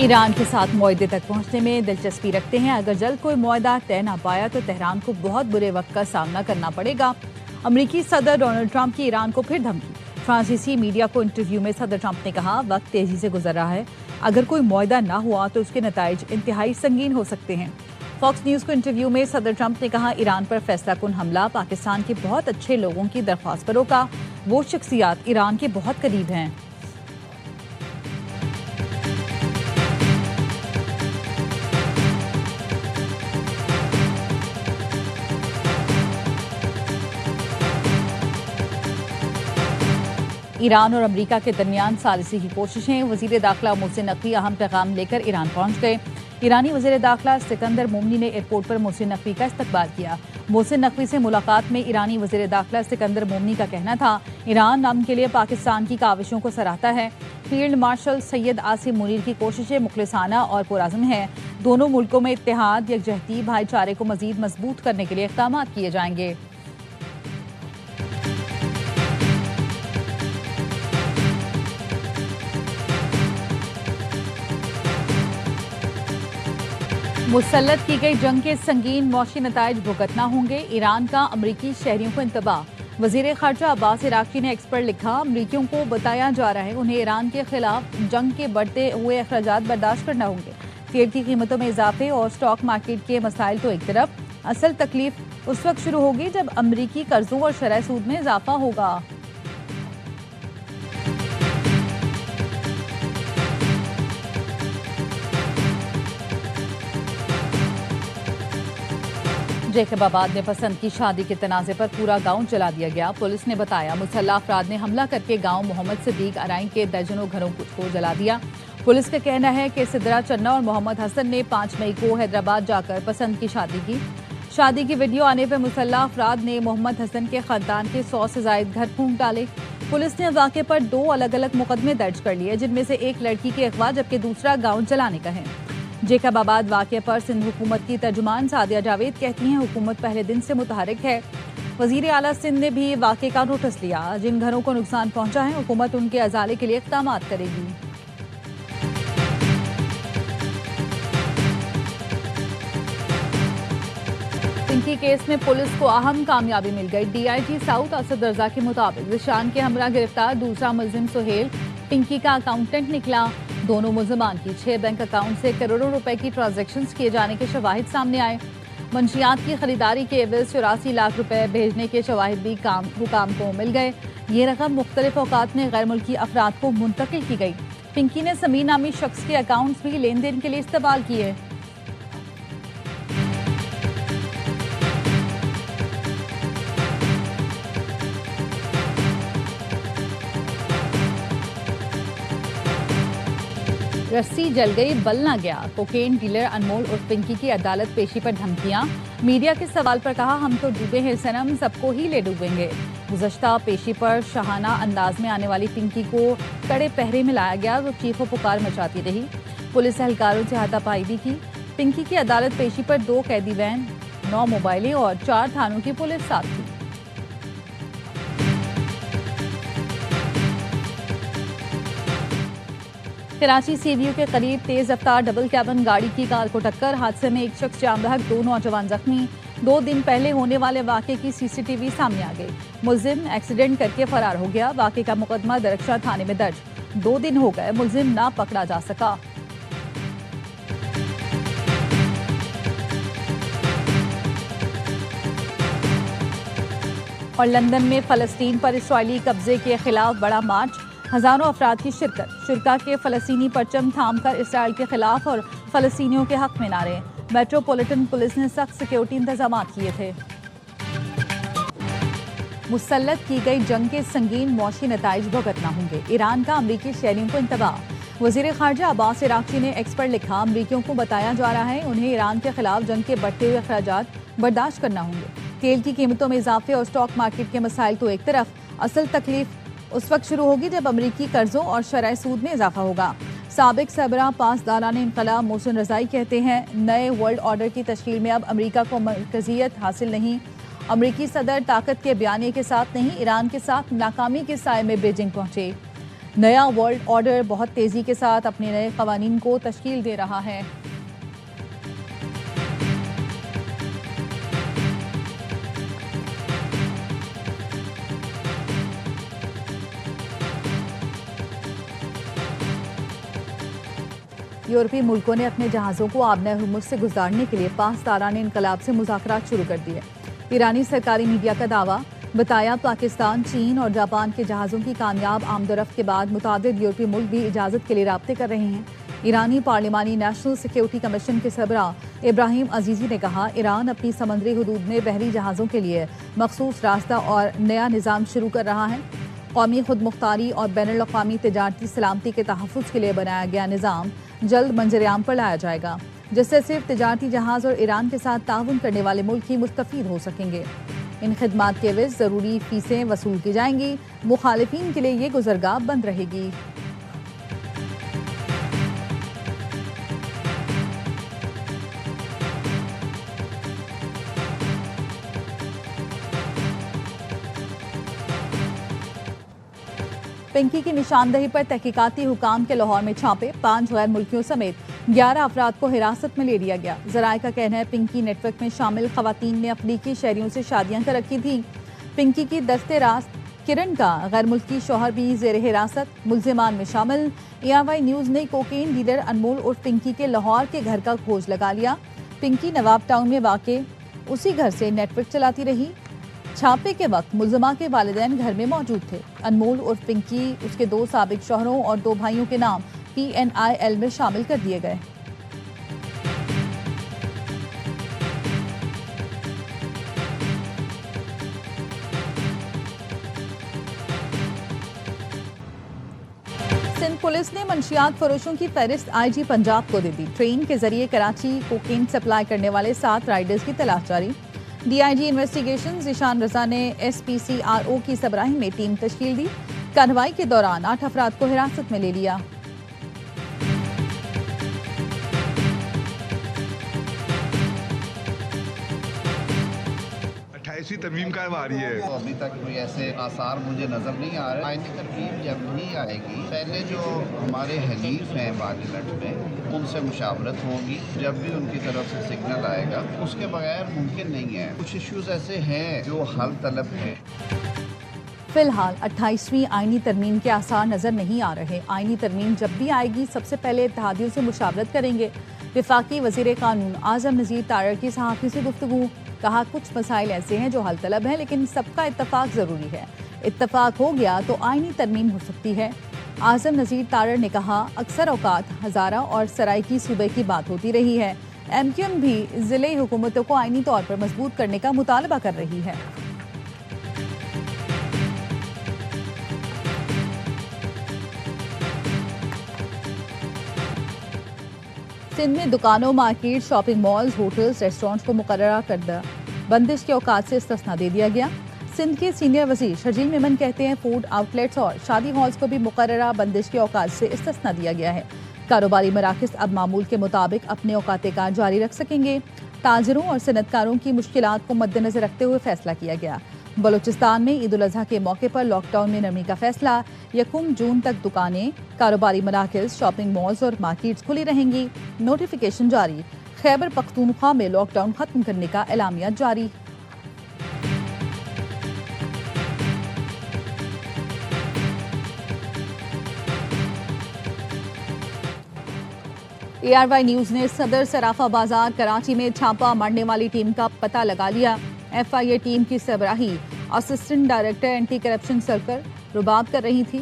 Iran के साथ मुआहदे तक पहुंचने में दिलचस्पी रखते हैं। अगर जल्द कोई मुआहदा तय ना पाया तो तेहरान को बहुत बुरे वक्त का सामना करना पड़ेगा। अमेरिकी सदर डोनाल्ड ट्रंप की ईरान को फिर धमकी। फ्रांसीसी मीडिया को इंटरव्यू में सदर ट्रंप ने कहा, वक्त तेजी से गुजर रहा है, अगर कोई मुआहदा ना हुआ तो उसके नताइज इंतहाई संगीन हो सकते हैं। फॉक्स न्यूज को इंटरव्यू में सदर ट्रंप ने कहा, ईरान पर फैसला कुन हमला पाकिस्तान के बहुत अच्छे लोगों की दरख्वास्त पर रोका। वो शख्सियात ईरान के बहुत करीब हैं। ईरान और अमेरिका के दरमियान सालिसी की कोशिशें। वजीर दाखिला मोहसिन नकवी अहम पैगाम लेकर ईरान पहुंच गए। ईरानी वजीर दाखिला सिकंदर मोमनी ने एयरपोर्ट पर मोहसिन नकवी का इस्तकबाल किया। मोहसिन नकवी से मुलाकात में ईरानी वजीर दाखिला सिकंदर मोमनी का कहना था, ईरान अमन के लिए पाकिस्तान की काविशों को सराहता है। फील्ड मार्शल सैयद आसिम मुनीर की कोशिशें मुखलिसाना और पुरअज़्म हैं। दोनों मुल्कों में इत्तेहाद, यकजहती, भाईचारे को मजीद मजबूत करने के लिए इक़दाम किए जाएंगे। मुसल्लत की गई जंग के संगीन मौशी नताइज भुगतना होंगे। ईरान का अमरीकी शहरियों को इंतबाह। वजीर खारजा अब्बास इराक़ची ने एक्स पर लिखा, अमरीकियों को बताया जा रहा है उन्हें ईरान के खिलाफ जंग के बढ़ते हुए अखराजात बर्दाश्त करना होंगे। तेल की कीमतों में इजाफे और स्टॉक मार्केट के मसाइल तो एक तरफ, असल तकलीफ उस वक्त शुरू होगी जब अमरीकी कर्जों और शरह सूद में इजाफा होगा। जैकबाबाद में पसंद की शादी के तनाज़े पर पूरा गांव जला दिया गया। पुलिस ने बताया, मुसल्लह अफराद ने हमला करके गांव मोहम्मद सिद्दीक अराइन के दर्जनों घरों को जला दिया। पुलिस का कहना है कि सिद्रा चन्ना और मोहम्मद हसन ने 5 मई को हैदराबाद जाकर पसंद की शादी की। शादी की वीडियो आने पर मुसल्लह अफराद ने मोहम्मद हसन के खानदान के 100 से जायद घर फूंक डाले। पुलिस ने वाक़े पर 2 अलग-अलग मुकदमे दर्ज कर लिए, जिनमें से एक लड़की के अगवा जबकि दूसरा गाँव जलाने का है। जैकबाबाद वाक़े पर सिंध हुकूमत की तर्जुमान सादिया जावेद कहती हैं, हुकूमत पहले दिन से मुतहरिक है। वज़ीर आला सिंध ने भी वाक़े का नोटिस लिया। जिन घरों को नुकसान पहुंचा है, हुकूमत उनके अजाले के लिए इक़दाम करेगी। पिंकी केस में पुलिस को अहम कामयाबी मिल गई। DIG साउथ असद रजा के मुताबिक जिशान के हमरा गिरफ्तार। दूसरा मुलजिम सुहेल पिंकी का अकाउंटेंट निकला। दोनों मुलजमान की 6 बैंक अकाउंट से करोड़ों रुपए की ट्रांजैक्शंस किए जाने के शवाहिद सामने आए। मंशियात की खरीदारी के एवज 84 लाख रुपए भेजने के शवाहिद भी हुकाम को मिल गए। ये रकम मुख्तलिफ औकात में गैर मुल्की अफराद को मुंतकिल की गई। पिंकी ने समीर नामी शख्स के अकाउंट्स भी लेन देन के लिए इस्तेमाल किए। रस्सी जल गई बल ना गया। कोकेन डीलर अनमोल और पिंकी की अदालत पेशी पर धमकियां। मीडिया के सवाल पर कहा, हम तो डूबे हैं सनम, सबको ही ले डूबेंगे। गुज़श्ता पेशी पर शाहाना अंदाज में आने वाली पिंकी को कड़े पहरे में लाया गया तो चीखों पुकार मचाती रही। पुलिस एहलकारों से हाथापाई भी की। पिंकी की अदालत पेशी पर 2 कैदी वैन, 9 मोबाइलें और 4 थानों की पुलिस साथ थी। कराची सीवीयू के करीब तेज रफ्तार डबल कैबिन गाड़ी की कार को टक्कर। हादसे में एक शख्स जाम बहक, 2 नौजवान जख्मी। 2 दिन पहले होने वाले वाक़े की CCTV सामने आ गई। मुलजिम एक्सीडेंट करके फरार हो गया। वाक़े का मुकदमा दरख्शा थाने में दर्ज। 2 दिन हो गए, मुलजिम ना पकड़ा जा सका। और लंदन में फ़लस्तीन पर इसराइली कब्जे के खिलाफ बड़ा मार्च। हजारों अफराद की शिरकत। शुरका के फ़लस्तीनी परचम थाम कर इसराइल के खिलाफ और फ़लस्तीनियों के हक में नारे। मेट्रोपॉलिटन पुलिस ने सख्त सिक्योरिटी इंतजाम किए थे। मुसल्लत की गई जंग के संगीन मौशी नताइज भुगतना होंगे। ईरान का अमरीकी शहरियों को इंतबाह। वज़ीर खारजा अब्बास इराक़ची ने एक्स पर लिखा, अमरीकियों को बताया जा रहा है उन्हें ईरान के खिलाफ जंग के बढ़ते हुए अखराजात बर्दाश्त करना होंगे। तेल की कीमतों में इजाफे और स्टॉक मार्केट के मसाइल तो एक तरफ, असल तकलीफ उस वक्त शुरू होगी जब अमरीकी कर्जों और शरह सूद में इजाफा होगा। साबिक सरबराह पासदारान इनकलाब मोहसिन रज़ाई कहते हैं, नए वर्ल्ड ऑर्डर की तश्कील में अब अमरीका को मरकजियत हासिल नहीं। अमरीकी सदर ताकत के बयाने के साथ नहीं, ईरान के साथ नाकामी के साए में बीजिंग पहुंचे। नया वर्ल्ड ऑर्डर बहुत तेजी के साथ अपने नए कवानीन को तश्कील दे रहा है। यूरोपीय मुल्कों ने अपने जहाज़ों को आबना हुर्मुज़ से गुजारने के लिए पाक ताराने इनकलाब से मुज़ाकरात शुरू कर दिए। ईरानी सरकारी मीडिया का दावा बताया पाकिस्तान, चीन और जापान के जहाज़ों की कामयाब आमदरफ्त के बाद मुतादिद यूरोपीय मुल्क भी इजाज़त के लिए राब्ते कर रहे हैं। ईरानी पार्लिमानी नेशनल सिक्योरिटी कमीशन के सरबरा इब्राहिम अजीजी ने कहा, ईरान अपनी समंदरी हदूद में बहरी जहाज़ों के लिए मखसूस रास्ता और नया निज़ाम शुरू कर रहा है। कौमी खुद मुख्तारी और बैनुल अक़वामी तिजारती सलामती के तहफ़्फ़ुज़ के लिए बनाया गया निज़ाम जल्द मंजर-ए-आम पर लाया जाएगा, जिससे सिर्फ तिजारती जहाज़ और ईरान के साथ ताउन करने वाले मुल्क ही मुस्तफ़ीद हो सकेंगे। इन खिदमात के एवज़ ज़रूरी फ़ीसें वसूल की जाएंगी। मुखालिफिन के लिए ये गुज़रगाह बंद रहेगी। पिंकी की निशानदही पर तहकीकाती हुकाम के लाहौर में छापे, 5 गैर मुल्कियों समेत 11 अफराद को हिरासत में ले लिया गया। ज़राए का कहना है पिंकी नेटवर्क में शामिल खवातीन ने अफ्रीकी शहरियों से शादियां कर रखी थी। पिंकी की दस्ते रास्त किरण का गैर मुल्की शौहर भी जेर हिरासत, मुल्जिमान में शामिल। ARY न्यूज़ ने कोकेन डीलर अनमोल उर्फ पिंकी के लाहौर के घर का खोज लगा लिया। पिंकी नवाब टाउन में वाक़े उसी घर से नेटवर्क चलाती रही। छापे के वक्त मुल्जिमा के वालिदैन घर में मौजूद थे। अनमोल उर्फ पिंकी, उसके 2 साबिक शौहरों और 2 भाइयों के नाम PNIL में शामिल कर दिए गए। सिंध पुलिस ने मंशियात फरोशों की फहरिस्त IG पंजाब को दे दी। ट्रेन के जरिए कराची कोकेन सप्लाई करने वाले 7 राइडर्स की तलाश जारी। DIG इन्वेस्टिगेशन ईशान रजा ने SPCRO की सरबराही में टीम तश्कील दी। कार्रवाई के दौरान 8 अफराद को हिरासत में ले लिया। 28वीं तरमीम का आ रही है। तो अभी तक कोई ऐसे आसार मुझे नजर नहीं आ रहे। आईनी तरमीम जब भी आएगी, पहले जो हमारे हलीफ हैं पार्लियामेंट में उनसे मुशावरत होगी। जब भी उनकी तरफ से सिग्नल आएगा, उसके बगैर मुमकिन नहीं है। कुछ इश्यूज ऐसे हैं जो हल तलब हैं। फिलहाल 28वीं आईनी तरमीम के आसार नजर नहीं आ रहे। आईनी तरमीम जब भी आएगी, सबसे पहले इत्तेहादियों से मुशावरत करेंगे। वफाकी वज़ीर कानून आज़म नज़ीर तारड़ की सहाफ़ी से गुफ्तगू, कहा कुछ मसाइल ऐसे हैं जो हल तलब हैं, लेकिन सबका इत्तफाक ज़रूरी है। इत्तफाक हो गया तो आईनी तरमीम हो सकती है। आज़म नज़ीर तारड़ ने कहा, अक्सर औकात हज़ारा और सराइकी सूबे की बात होती रही है। MQM भी ज़िले हुकूमतों को आईनी तौर पर मजबूत करने का मुतालबा कर रही है। सिंध में दुकानों, market, shopping malls, hotels, restaurants को मुकर्ररा करदा बंदिश के औकात से इस्तिस्ना दे दिया गया। सिंध के सीनियर वज़ीर शर्जील मेमन कहते हैं फूड आउटलेट्स और शादी हॉल्स को भी मुकर्ररा बंदिश के औकात से इस्तिस्ना दिया गया है। कारोबारी मराकज़ अब मामूल के मुताबिक अपने औकात कार जारी रख सकेंगे। ताजरों और सनतकारों की मुश्किलात को मद्देनजर रखते हुए फैसला किया गया। बलूचिस्तान में ईद उल अज़हा के मौके पर लॉकडाउन में नरमी का फैसला। 1 जून तक दुकानें, कारोबारी मराकज़, शॉपिंग मॉल्स और मार्केट्स खुली रहेंगी। नोटिफिकेशन जारी। खैबर पख्तूनख्वा में लॉकडाउन खत्म करने का एलामिया जारी। ARY न्यूज़ ने सदर सराफा बाजार कराची में छापा मारने वाली टीम का पता लगा लिया। FIA टीम की सरबराही assistant director anti corruption circle Rubab कर रही थी।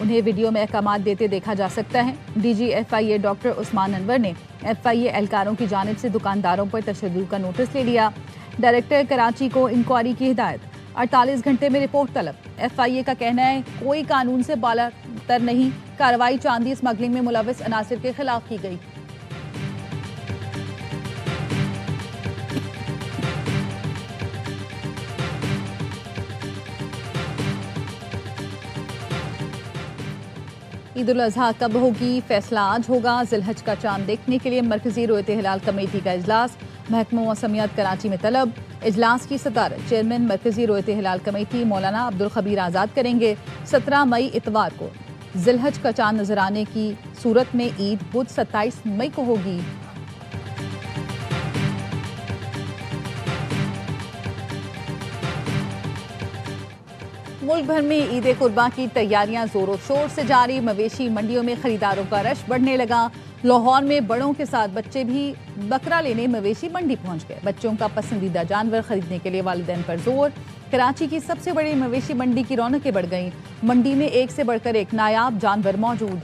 उन्हें वीडियो में अहकामात देते देखा जा सकता है। DG FIA doctor Usman Anwar ने FIA एहलकारों की जानिब से दुकानदारों पर तशद्दुद का नोटिस ले लिया। डायरेक्टर कराची को इंक्वायरी की हिदायत, 48 घंटे में रिपोर्ट तलब। FIA का कहना है कोई कानून से बालातर नहीं, कार्रवाई चांदी स्मगलिंग में मुलविस अनासिर के खिलाफ की गई। ईद उल अज़हा कब होगी, फैसला आज होगा। ज़िलहज का चांद देखने के लिए मरकजी रोयत हिलाल कमेटी का इजलास, महकमा मौसमियात कराची में तलब। इजलास की सदारत चेयरमैन मरकजी रोयत हिलाल कमेटी मौलाना अब्दुल खबीर आज़ाद करेंगे। 17 मई इतवार को जिलहज का चांद नजर आने की सूरत में ईद बुध 27 मई को होगी। मुल्क भर में ईद कुर्बां की तैयारियां जोरों शोर से जारी। मवेशी मंडियों में खरीदारों का रश बढ़ने लगा। लाहौर में बड़ों के साथ बच्चे भी बकरा लेने मवेशी मंडी पहुंच गए। बच्चों का पसंदीदा जानवर खरीदने के लिए वालिदैन पर जोर। कराची की सबसे बड़ी मवेशी मंडी की रौनकें बढ़ गईं। मंडी में एक से बढ़कर एक नायाब जानवर मौजूद।